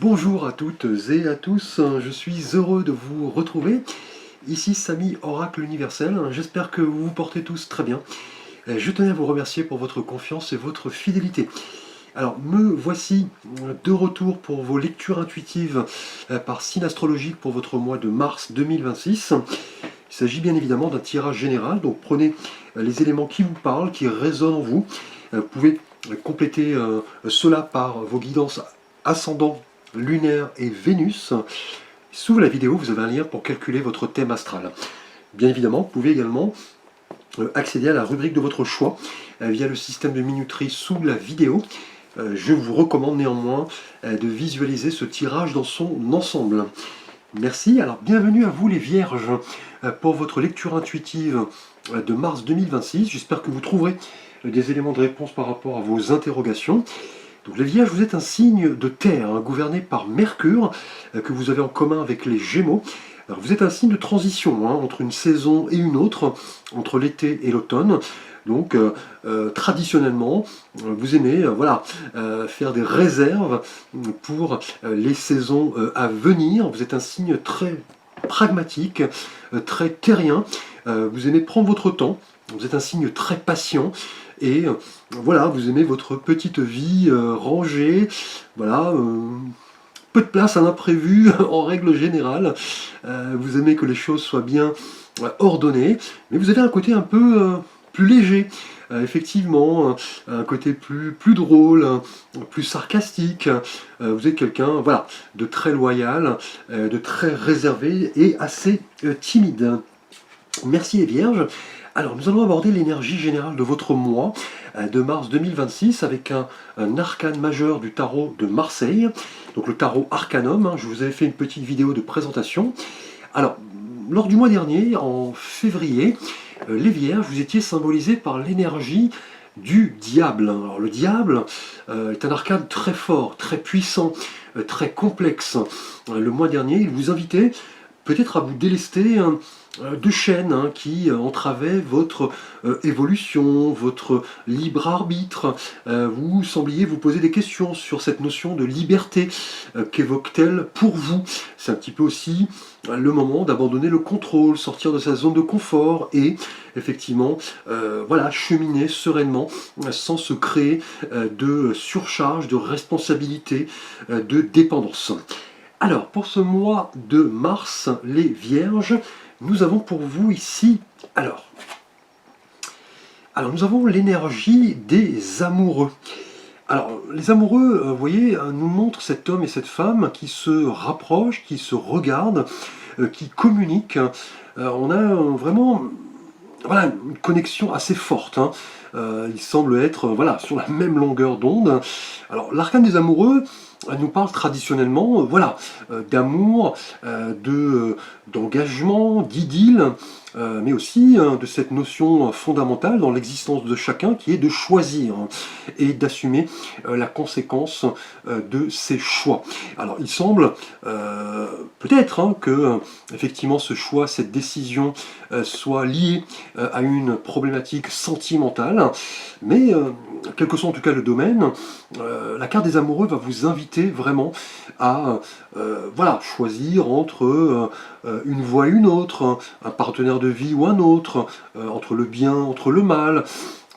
Bonjour à toutes et à tous, je suis heureux de vous retrouver. Ici Samy Oracle Universel, j'espère que vous vous portez tous très bien. Je tenais à vous remercier pour votre confiance et votre fidélité. Alors me voici de retour pour vos lectures intuitives par signe astrologique pour votre mois de mars 2026. Il s'agit bien évidemment d'un tirage général, donc prenez les éléments qui vous parlent, qui résonnent en vous. Vous pouvez compléter cela par vos guidances ascendant, lunaire et Vénus. Sous la vidéo, vous avez un lien pour calculer votre thème astral. Bien évidemment, vous pouvez également accéder à la rubrique de votre choix via le système de minuterie sous la vidéo. Je vous recommande néanmoins de visualiser ce tirage dans son ensemble. Merci, alors bienvenue à vous les Vierges pour votre lecture intuitive de mars 2026. J'espère que vous trouverez des éléments de réponse par rapport à vos interrogations. Donc les Vierges, vous êtes un signe de terre, gouverné par Mercure, que vous avez en commun avec les Gémeaux. Alors, vous êtes un signe de transition entre une saison et une autre, entre l'été et l'automne. Donc traditionnellement, vous aimez faire des réserves pour les saisons à venir. Vous êtes un signe très pragmatique, très terrien. Vous aimez prendre votre temps. Vous êtes un signe très patient. Et voilà, vous aimez votre petite vie rangée. Voilà. Peu de place à l'imprévu en règle générale. Vous aimez que les choses soient bien ordonnées, mais vous avez un côté un peu plus léger. Effectivement, un côté plus drôle, plus sarcastique. Vous êtes quelqu'un de très loyal, de très réservé et assez timide. Merci les Vierges. Alors, nous allons aborder l'énergie générale de votre mois de mars 2026 avec un arcane majeur du tarot de Marseille, donc le tarot Arcanum. Je vous avais fait une petite vidéo de présentation. Alors, lors du mois dernier, en février, les Vierges, vous étiez symbolisés par l'énergie du diable. Alors, le diable est un arcane très fort, très puissant, très complexe. Le mois dernier, il vous invitait peut-être à vous délester de chaînes qui entravaient votre évolution, votre libre arbitre. Vous sembliez vous poser des questions sur cette notion de liberté. Qu'évoque-t-elle pour vous? C'est un petit peu aussi le moment d'abandonner le contrôle, sortir de sa zone de confort et effectivement cheminer sereinement sans se créer de surcharge, de responsabilité, de dépendance. Alors, pour ce mois de mars, les Vierges, nous avons pour vous ici, alors nous avons l'énergie des amoureux. Alors, les amoureux, vous voyez, nous montrent cet homme et cette femme qui se rapprochent, qui se regardent, qui communiquent. On a vraiment une connexion assez forte. Ils semblent être sur la même longueur d'onde. Alors, l'arcane des amoureux nous parle traditionnellement d'amour, d'engagement, d'idylle, mais aussi de cette notion fondamentale dans l'existence de chacun qui est de choisir et d'assumer la conséquence de ses choix. Alors il semble peut-être que effectivement ce choix, cette décision soit liée à une problématique sentimentale, mais quel que soit en tout cas le domaine, la carte des amoureux va vous inviter vraiment à choisir entre une voie et une autre, un partenaire de vie ou un autre, entre le bien, entre le mal.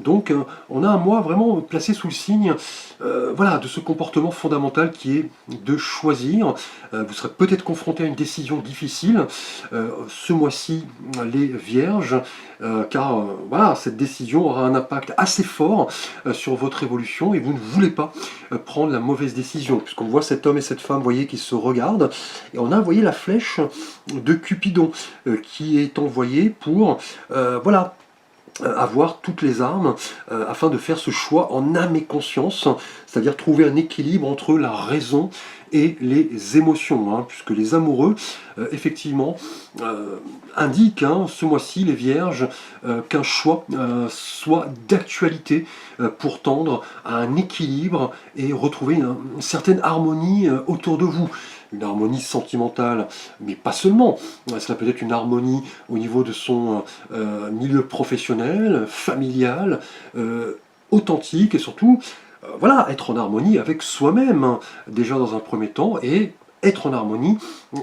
Donc on a un mois vraiment placé sous le signe de ce comportement fondamental qui est de choisir. Vous serez peut-être confronté à une décision difficile ce mois-ci, les Vierges, car cette décision aura un impact assez fort sur votre évolution et vous ne voulez pas prendre la mauvaise décision, puisqu'on voit cet homme et cette femme, voyez, qui se regardent, et on a, voyez, la flèche de Cupidon qui est envoyée pour avoir toutes les armes afin de faire ce choix en âme et conscience, c'est-à-dire trouver un équilibre entre la raison et les émotions, puisque les amoureux, effectivement, indiquent ce mois-ci, les Vierges, qu'un choix soit d'actualité pour tendre à un équilibre et retrouver une certaine harmonie autour de vous. Une harmonie sentimentale, mais pas seulement. Cela peut être une harmonie au niveau de son milieu professionnel, familial, authentique et surtout voilà, être en harmonie avec soi-même, hein, déjà dans un premier temps, et être en harmonie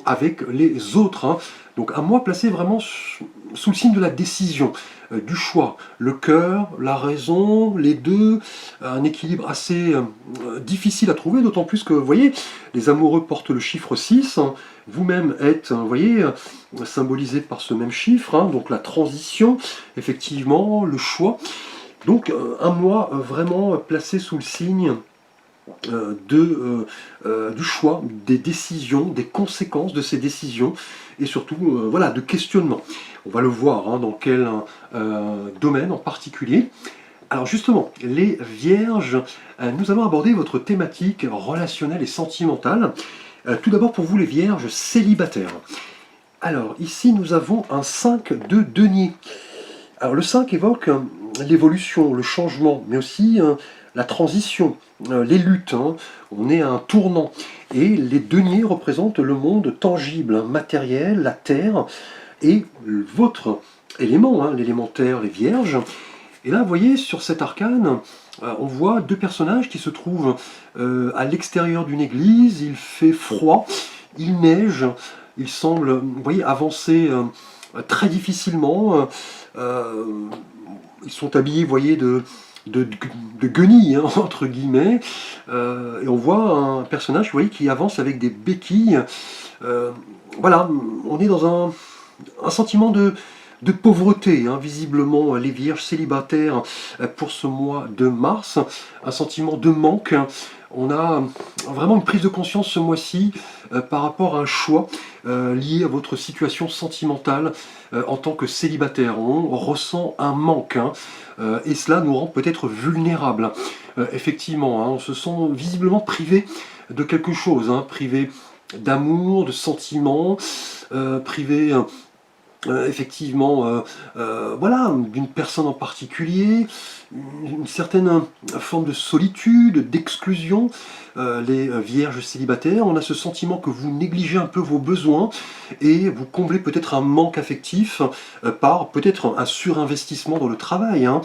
avec les autres, hein. Donc un mois placé vraiment sous le signe de la décision, du choix, le cœur, la raison, les deux, un équilibre assez difficile à trouver, d'autant plus que, vous voyez, les amoureux portent le chiffre 6, hein. Vous-même êtes, vous voyez, symbolisé par ce même chiffre, hein, donc la transition, effectivement, le choix. Donc un mois vraiment placé sous le signe du choix, des décisions, des conséquences de ces décisions, et surtout voilà, de questionnement. On va le voir, hein, dans quel domaine en particulier. Alors justement, les vierges, nous allons aborder votre thématique relationnelle et sentimentale. Tout d'abord pour vous les vierges célibataires. Alors ici nous avons un 5 de denier. Alors le 5 évoque l'évolution, le changement, mais aussi la transition, les luttes, hein. On est à un tournant. Et les deniers représentent le monde tangible, hein, matériel, la terre, et votre élément, hein, l'élémentaire, les vierges. Et là, vous voyez, sur cet arcane, on voit deux personnages qui se trouvent à l'extérieur d'une église. Il fait froid, il neige, il semble, vous voyez, avancer très difficilement. Ils sont habillés, vous voyez, de guenilles, hein, entre guillemets, et on voit un personnage, vous voyez, qui avance avec des béquilles. Voilà, on est dans un sentiment de pauvreté, hein, visiblement, les vierges célibataires pour ce mois de mars, un sentiment de manque, hein. On a vraiment une prise de conscience ce mois-ci par rapport à un choix lié à votre situation sentimentale en tant que célibataire. On ressent un manque, hein, et cela nous rend peut-être vulnérables. Effectivement, hein, on se sent visiblement privé de quelque chose, hein, privé d'amour, de sentiments, privé effectivement, voilà, d'une personne en particulier, une certaine forme de solitude, d'exclusion. Les vierges célibataires, on a ce sentiment que vous négligez un peu vos besoins et vous comblez peut-être un manque affectif par peut-être un surinvestissement dans le travail, hein.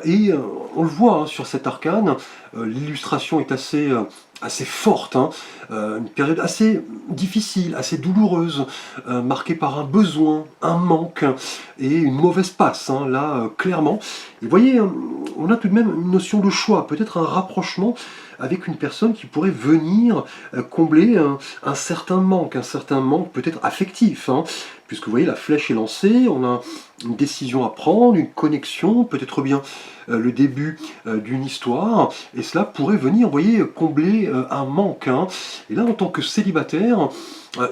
Et on le voit, hein, sur cet arcane, l'illustration est assez forte, hein, une période assez difficile, assez douloureuse, marquée par un besoin, un manque et une mauvaise passe, hein, là, clairement. Et vous voyez, on a tout de même une notion de choix, peut-être un rapprochement avec une personne qui pourrait venir combler un certain manque peut-être affectif, hein, puisque vous voyez, la flèche est lancée, on a une décision à prendre, une connexion, peut-être bien le début d'une histoire, et cela pourrait venir, vous voyez, combler un manque, hein. Et là, en tant que célibataire,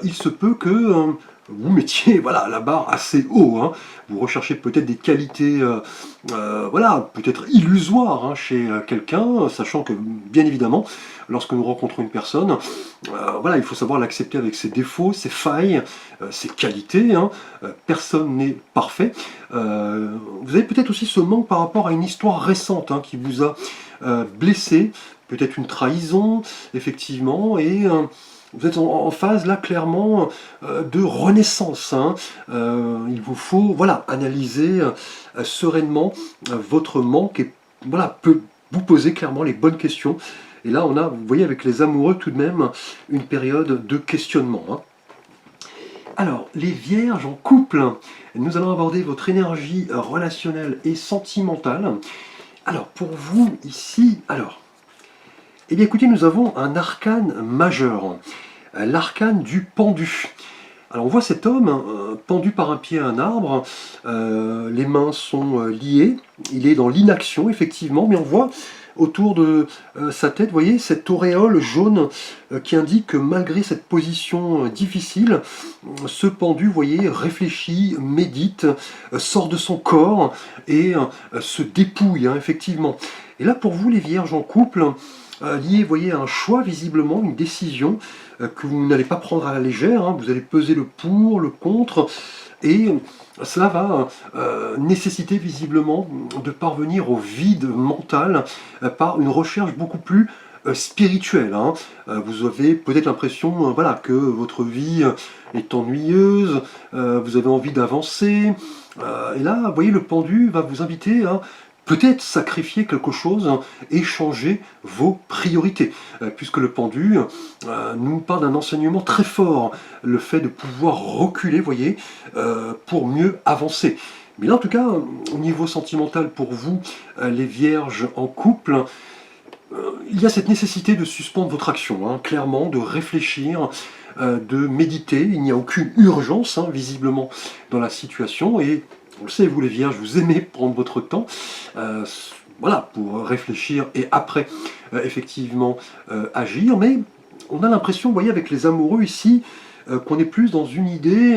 il se peut que vous mettiez, voilà, la barre assez haut, hein. Vous recherchez peut-être des qualités, voilà, peut-être illusoires, hein, chez quelqu'un, sachant que, bien évidemment, lorsque nous rencontrons une personne, voilà, il faut savoir l'accepter avec ses défauts, ses failles, ses qualités, hein. Personne n'est parfait. Vous avez peut-être aussi ce manque par rapport à une histoire récente, hein, qui vous a blessé, peut-être une trahison, effectivement, et vous êtes en phase là clairement de renaissance, hein. Il vous faut, voilà, analyser sereinement votre manque et voilà, vous poser clairement les bonnes questions. Et là on a, vous voyez, avec les amoureux tout de même une période de questionnement, hein. Alors, les vierges en couple, nous allons aborder votre énergie relationnelle et sentimentale. Alors, pour vous, ici, alors, eh bien écoutez, nous avons un arcane majeur, l'arcane du pendu. Alors on voit cet homme pendu par un pied à un arbre, les mains sont liées, il est dans l'inaction effectivement, mais on voit autour de sa tête, vous voyez, cette auréole jaune qui indique que malgré cette position difficile, ce pendu, vous voyez, réfléchit, médite, sort de son corps et se dépouille, hein, effectivement. Et là pour vous les vierges en couple, lié, vous voyez, à un choix visiblement, une décision que vous n'allez pas prendre à la légère, hein. Vous allez peser le pour, le contre, et cela va nécessiter visiblement de parvenir au vide mental par une recherche beaucoup plus spirituelle, hein. Vous avez peut-être l'impression voilà, que votre vie est ennuyeuse, vous avez envie d'avancer, et là, vous voyez, le pendu va vous inviter à peut-être sacrifier quelque chose et changer vos priorités. Puisque le pendu nous parle d'un enseignement très fort, le fait de pouvoir reculer, voyez, pour mieux avancer. Mais là, en tout cas, au niveau sentimental pour vous, les vierges en couple, il y a cette nécessité de suspendre votre action, hein, clairement, de réfléchir, de méditer. Il n'y a aucune urgence, hein, visiblement, dans la situation. Et on le sait, vous les vierges, vous aimez prendre votre temps, euh, voilà, pour réfléchir et après, effectivement, agir. Mais on a l'impression, vous voyez, avec les amoureux ici, qu'on est plus dans une idée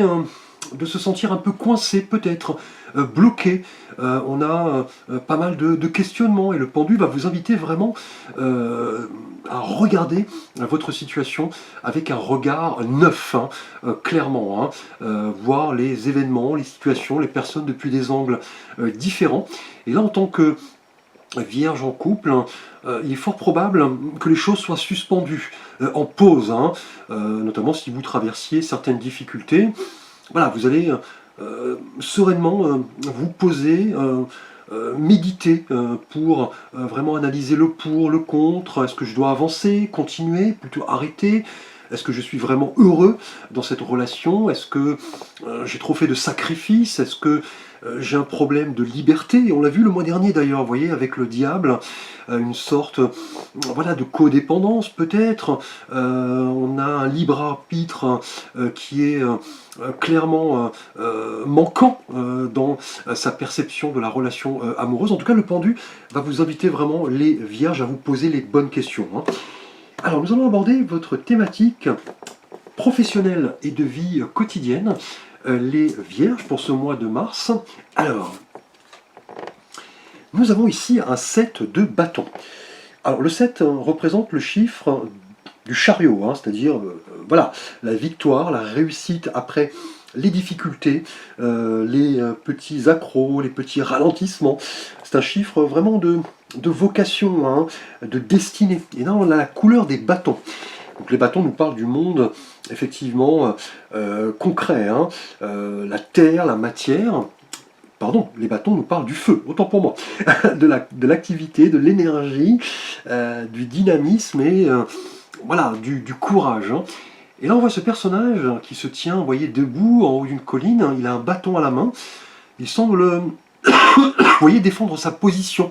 de se sentir un peu coincé, peut-être, bloqué. On a pas mal de questionnements et le pendu va vous inviter vraiment à regarder votre situation avec un regard neuf, hein, clairement, hein, voir les événements, les situations, les personnes depuis des angles différents. Et là, en tant que vierge en couple, il est fort probable que les choses soient suspendues, en pause, hein, notamment si vous traversiez certaines difficultés. Voilà, vous allez sereinement vous poser, méditer pour vraiment analyser le pour, le contre. Est-ce que je dois avancer, continuer, plutôt arrêter? Est-ce que je suis vraiment heureux dans cette relation? Est-ce que j'ai trop fait de sacrifices? Est-ce que j'ai un problème de liberté? On l'a vu le mois dernier d'ailleurs, vous voyez, avec le diable, une sorte voilà, de codépendance peut-être. On a un libre arbitre qui est clairement manquant dans sa perception de la relation amoureuse. En tout cas, le pendu va vous inviter vraiment, les vierges, à vous poser les bonnes questions, hein. Alors, nous allons aborder votre thématique professionnelle et de vie quotidienne, les vierges, pour ce mois de mars. Alors, nous avons ici un 7 de bâton. Alors, le 7 représente le chiffre du chariot, hein, c'est-à-dire voilà, la victoire, la réussite après les difficultés, les petits accros, les petits ralentissements. C'est un chiffre vraiment de vocation, hein, de destinée. Et là, on a la couleur des bâtons. Donc les bâtons nous parlent du monde, effectivement, concret, hein, la terre, la matière. Pardon, les bâtons nous parlent du feu, autant pour moi, de l'activité, de l'énergie, du dynamisme et voilà, du courage, hein. Et là on voit ce personnage qui se tient, vous voyez, debout en haut d'une colline, hein, il a un bâton à la main, il semble, vous voyez, défendre sa position.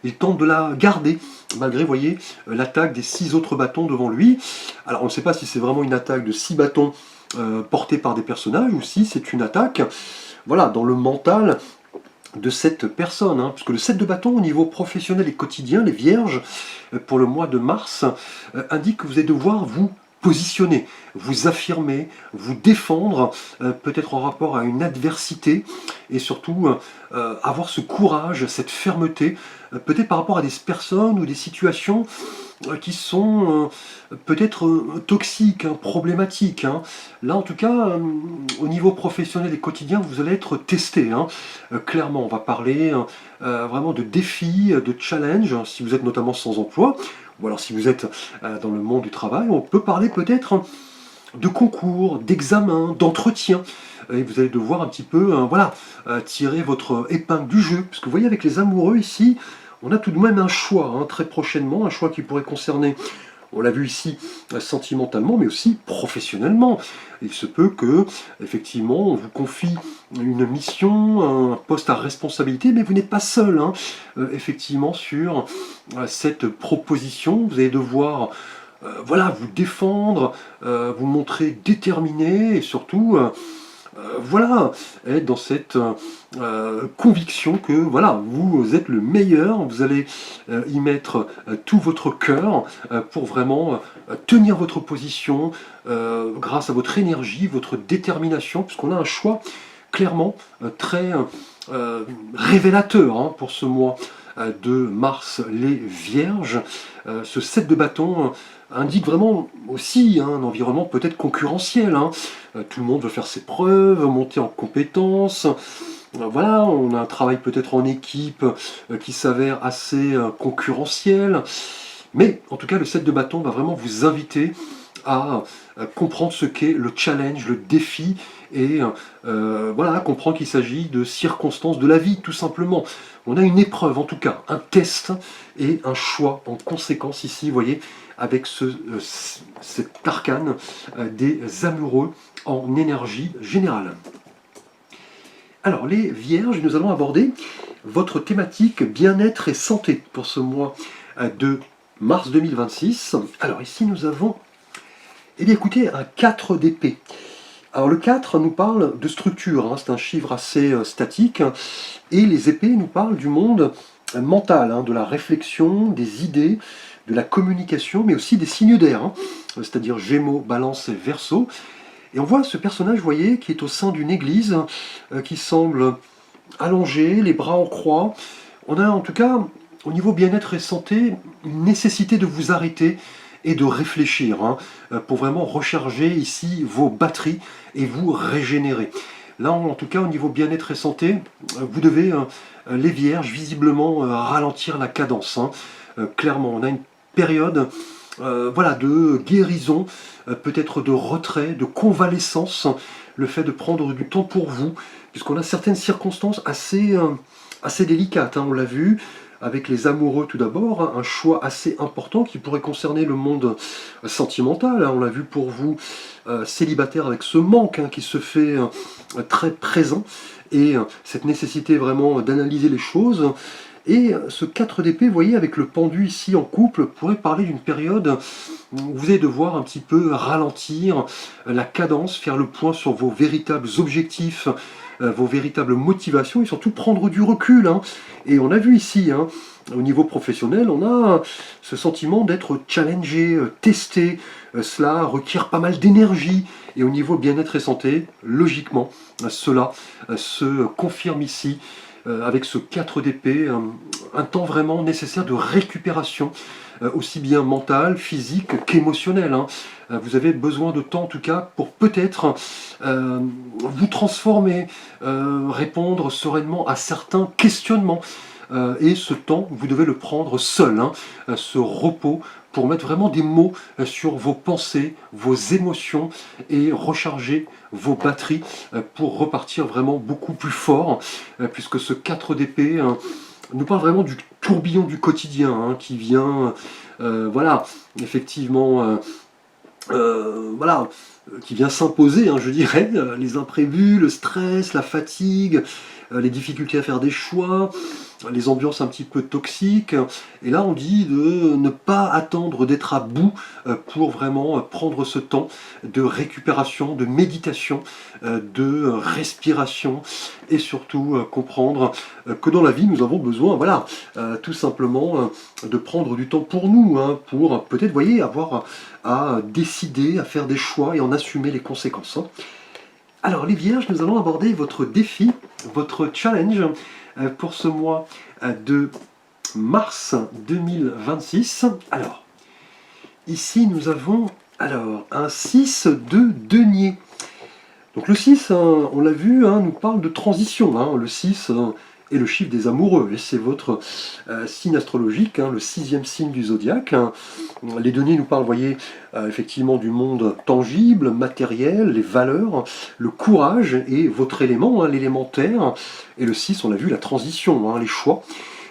Il tente de la garder, malgré, vous voyez, l'attaque des 6 autres bâtons devant lui. Alors on ne sait pas si c'est vraiment une attaque de 6 bâtons portés par des personnages, ou si c'est une attaque, voilà, dans le mental de cette personne, hein, parce que le 7 de bâton au niveau professionnel et quotidien, les vierges, pour le mois de mars, indique que vous allez devoir vous positionner, vous affirmer, vous défendre, peut-être en rapport à une adversité, et surtout avoir ce courage, cette fermeté, peut-être par rapport à des personnes ou des situations qui sont peut-être toxiques, hein, problématiques, hein. Là, en tout cas, au niveau professionnel et quotidien, vous allez être testé, hein. Clairement, on va parler vraiment de défis, de challenges, hein, si vous êtes notamment sans emploi, ou alors si vous êtes dans le monde du travail, on peut parler peut-être de concours, d'examens, d'entretiens. Et vous allez devoir un petit peu voilà, tirer votre épingle du jeu. Parce que vous voyez, avec les amoureux ici, on a tout de même un choix, hein, très prochainement, un choix qui pourrait concerner, on l'a vu ici, sentimentalement, mais aussi professionnellement. Il se peut que, effectivement, on vous confie une mission, un poste à responsabilité, mais vous n'êtes pas seul, hein, effectivement, sur cette proposition. Vous allez devoir voilà, vous défendre, vous montrer déterminé, et surtout voilà, être dans cette conviction que voilà, vous êtes le meilleur, vous allez y mettre tout votre cœur pour vraiment tenir votre position grâce à votre énergie, votre détermination, puisqu'on a un choix clairement très révélateur, hein, pour ce mois de mars, les vierges. Ce 7 de bâton indique vraiment aussi, hein, un environnement peut-être concurrentiel, hein. Tout le monde veut faire ses preuves, monter en compétences. Voilà, on a un travail peut-être en équipe qui s'avère assez concurrentiel. Mais en tout cas, le 7 de bâton va vraiment vous inviter à comprendre ce qu'est le challenge, le défi, et voilà, comprendre qu'il s'agit de circonstances de la vie, tout simplement. On a une épreuve, en tout cas, un test et un choix en conséquence ici, vous voyez, avec cet arcane des amoureux en énergie générale. Alors, les vierges, nous allons aborder votre thématique bien-être et santé pour ce mois de mars 2026. Alors, ici, nous avons, eh bien, écoutez, un 4 d'épée. Alors, le 4 nous parle de structure, hein, c'est un chiffre assez statique, et les épées nous parlent du monde mental, hein, de la réflexion, des idées, de la communication, mais aussi des signes d'air, hein, c'est-à-dire Gémeaux, Balance et Verseau. Et on voit ce personnage, vous voyez, qui est au sein d'une église, qui semble allongé, les bras en croix. On a en tout cas, au niveau bien-être et santé, une nécessité de vous arrêter et de réfléchir, hein, pour vraiment recharger ici vos batteries et vous régénérer. Là, en tout cas, au niveau bien-être et santé, vous devez, les vierges, visiblement ralentir la cadence, hein. Clairement, on a une période voilà, de guérison, peut-être de retrait, de convalescence, le fait de prendre du temps pour vous, puisqu'on a certaines circonstances assez délicates, hein, on l'a vu, avec les amoureux tout d'abord, hein, un choix assez important qui pourrait concerner le monde sentimental, hein, on l'a vu pour vous, célibataire, avec ce manque, hein, qui se fait très présent, et cette nécessité vraiment d'analyser les choses. Et ce 4 d'épée, vous voyez, avec le pendu ici en couple, pourrait parler d'une période où vous allez devoir un petit peu ralentir la cadence, faire le point sur vos véritables objectifs, vos véritables motivations, et surtout prendre du recul, hein. Et on a vu ici, hein, au niveau professionnel, on a ce sentiment d'être challengé, testé. Cela requiert pas mal d'énergie. Et au niveau bien-être et santé, logiquement, cela se confirme ici avec ce 4 d'épée, un temps vraiment nécessaire de récupération, aussi bien mentale, physique qu'émotionnelle, hein. Vous avez besoin de temps en tout cas pour peut-être vous transformer, répondre sereinement à certains questionnements. Et ce temps, vous devez le prendre seul, hein, ce repos, pour mettre vraiment des mots sur vos pensées, vos émotions, et recharger vos batteries pour repartir vraiment beaucoup plus fort, puisque ce 4 d'épée nous parle vraiment du tourbillon du quotidien, hein, qui vient, voilà, effectivement, voilà, qui vient s'imposer, hein, je dirais, les imprévus, le stress, la fatigue, les difficultés à faire des choix, les ambiances un petit peu toxiques. Et là, on dit de ne pas attendre d'être à bout pour vraiment prendre ce temps de récupération, de méditation, de respiration, et surtout comprendre que dans la vie, nous avons besoin, voilà, tout simplement de prendre du temps pour nous, hein, pour peut-être, vous voyez, avoir à décider, à faire des choix et en assumer les conséquences, hein. Alors les vierges, nous allons aborder votre défi, votre challenge pour ce mois de mars 2026. Alors, ici nous avons un 6 de denier. Donc le 6, hein, on l'a vu, hein, nous parle de transition, hein. Le 6 est le chiffre des amoureux, et c'est votre signe astrologique, hein, le 6e signe du zodiaque, hein. Les deniers nous parlent, vous voyez, effectivement du monde tangible, matériel, les valeurs, le courage et votre élément, hein, l'élément terre. Et le 6, on l'a vu, la transition, hein, les choix,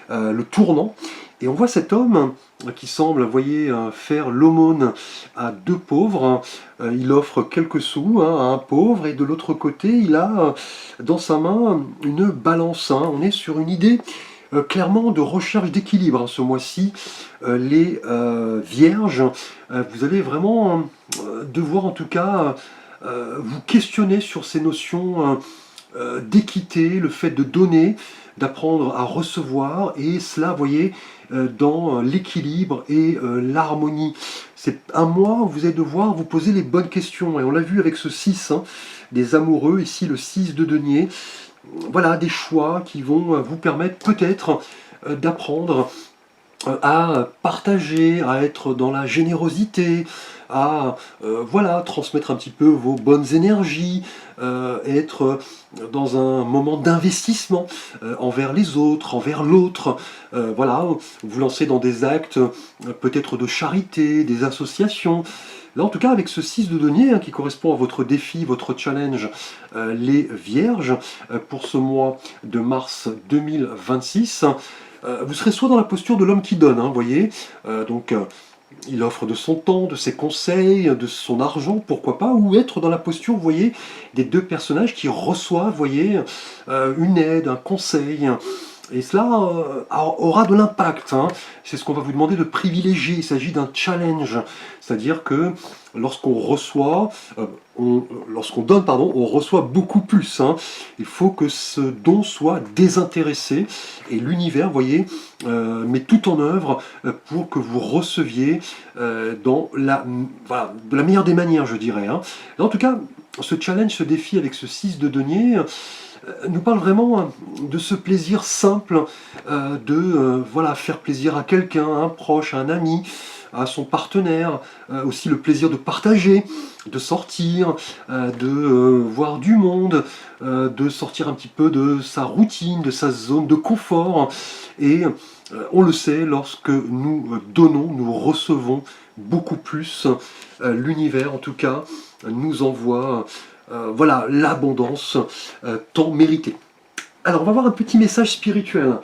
le tournant. Et on voit cet homme qui semble, vous voyez, faire l'aumône à deux pauvres. Il offre quelques sous, hein, à un pauvre, et de l'autre côté, il a dans sa main une balance, hein. On est sur une idée clairement de recherche d'équilibre, hein, ce mois-ci. Les vierges, vous allez vraiment devoir en tout cas vous questionner sur ces notions d'équité, le fait de donner, d'apprendre à recevoir, et cela, vous voyez, dans l'équilibre et l'harmonie. C'est un mois où vous allez devoir vous poser les bonnes questions, et on l'a vu avec ce 6, hein, des amoureux, ici le 6 de denier. Voilà, des choix qui vont vous permettre peut-être d'apprendre à partager, à être dans la générosité, à voilà, transmettre un petit peu vos bonnes énergies, être dans un moment d'investissement envers les autres, envers l'autre, voilà, vous lancer dans des actes peut-être de charité, des associations, Là, en tout cas, avec ce 6 de denier, qui correspond à votre défi, votre challenge, les Vierges, pour ce mois de mars 2026, vous serez soit dans la posture de l'homme qui donne, vous voyez, il offre de son temps, de ses conseils, de son argent, pourquoi pas, ou être dans la posture, vous voyez, des deux personnages qui reçoivent, vous voyez, une aide, un conseil. Et cela aura de l'impact. C'est ce qu'on va vous demander de privilégier. Il s'agit d'un challenge. C'est-à-dire que lorsqu'on reçoit, lorsqu'on donne, pardon, on reçoit beaucoup plus. Il faut que ce don soit désintéressé. Et l'univers, vous voyez, met tout en œuvre pour que vous receviez de la meilleure des manières, je dirais. Et en tout cas, ce challenge, ce défi avec ce 6 de denier, nous parle vraiment de ce plaisir simple de faire plaisir à quelqu'un, à un proche, à un ami, à son partenaire, aussi le plaisir de partager, de sortir, de voir du monde, de sortir un petit peu de sa routine, de sa zone de confort. Et on le sait, lorsque nous donnons, nous recevons beaucoup plus. L'univers, en tout cas, nous envoie l'abondance tant méritée. Alors on va voir un petit message spirituel.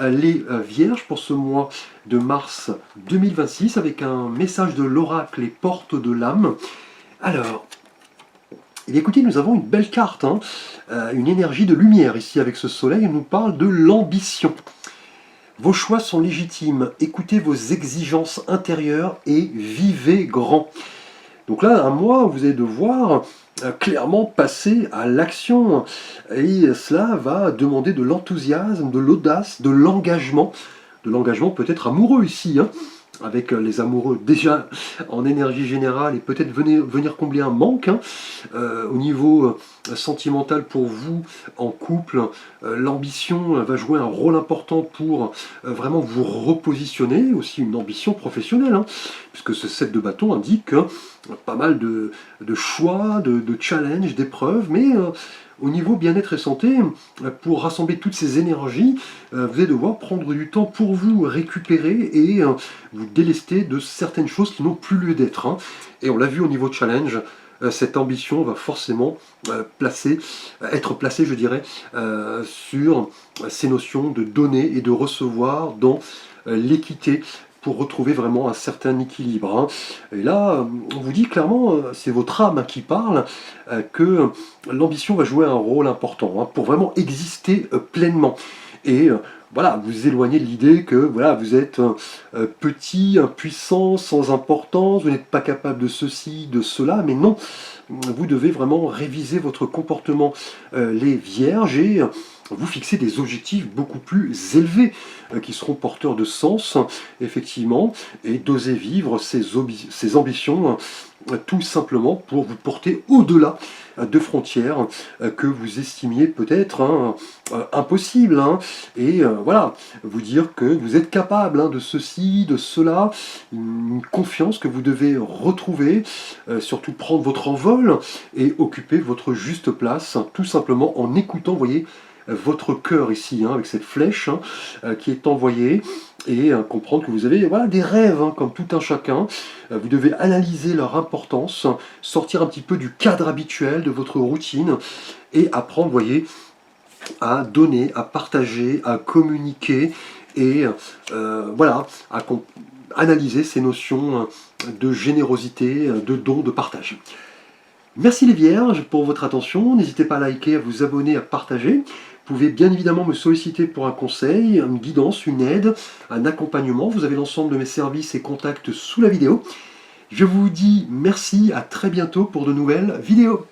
Les Vierges pour ce mois de mars 2026 avec un message de l'oracle, les portes de l'âme. Alors, écoutez, nous avons une belle carte, une énergie de lumière ici avec ce soleil. Elle nous parle de l'ambition. Vos choix sont légitimes, écoutez vos exigences intérieures et vivez grand. Donc là, un mois, vous allez devoir clairement passer à l'action. Et cela va demander de l'enthousiasme, de l'audace, de l'engagement peut-être amoureux ici, avec les amoureux déjà en énergie générale et peut-être venir combler un manque au niveau sentimental pour vous en couple. L'ambition va jouer un rôle important pour vraiment vous repositionner, aussi une ambition professionnelle, puisque ce 7 de bâton indique pas mal de choix, de challenges, d'épreuves, mais au niveau bien-être et santé, pour rassembler toutes ces énergies, vous allez devoir prendre du temps pour vous récupérer et vous délester de certaines choses qui n'ont plus lieu d'être. Et on l'a vu au niveau challenge, cette ambition va forcément être placée, je dirais, sur ces notions de donner et de recevoir dans l'équité, pour retrouver vraiment un certain équilibre. Et là, on vous dit clairement, c'est votre âme qui parle, que l'ambition va jouer un rôle important pour vraiment exister pleinement. Et vous éloignez de l'idée que vous êtes petit, impuissant, sans importance, vous n'êtes pas capable de ceci, de cela, mais non, vous devez vraiment réviser votre comportement, les Vierges, et vous fixer des objectifs beaucoup plus élevés qui seront porteurs de sens, effectivement, et d'oser vivre ces ambitions tout simplement pour vous porter au-delà de frontières que vous estimiez peut-être impossibles, et vous dire que vous êtes capable de ceci, de cela, une confiance que vous devez retrouver, surtout prendre votre envol et occuper votre juste place, tout simplement en écoutant, vous voyez, votre cœur ici, avec cette flèche qui est envoyée, et comprendre que vous avez des rêves, comme tout un chacun. Vous devez analyser leur importance, sortir un petit peu du cadre habituel de votre routine, et apprendre, vous voyez, à donner, à partager, à communiquer, et à analyser ces notions de générosité, de don, de partage. Merci les Vierges pour votre attention, n'hésitez pas à liker, à vous abonner, à partager. Vous pouvez bien évidemment me solliciter pour un conseil, une guidance, une aide, un accompagnement. Vous avez l'ensemble de mes services et contacts sous la vidéo. Je vous dis merci, à très bientôt pour de nouvelles vidéos.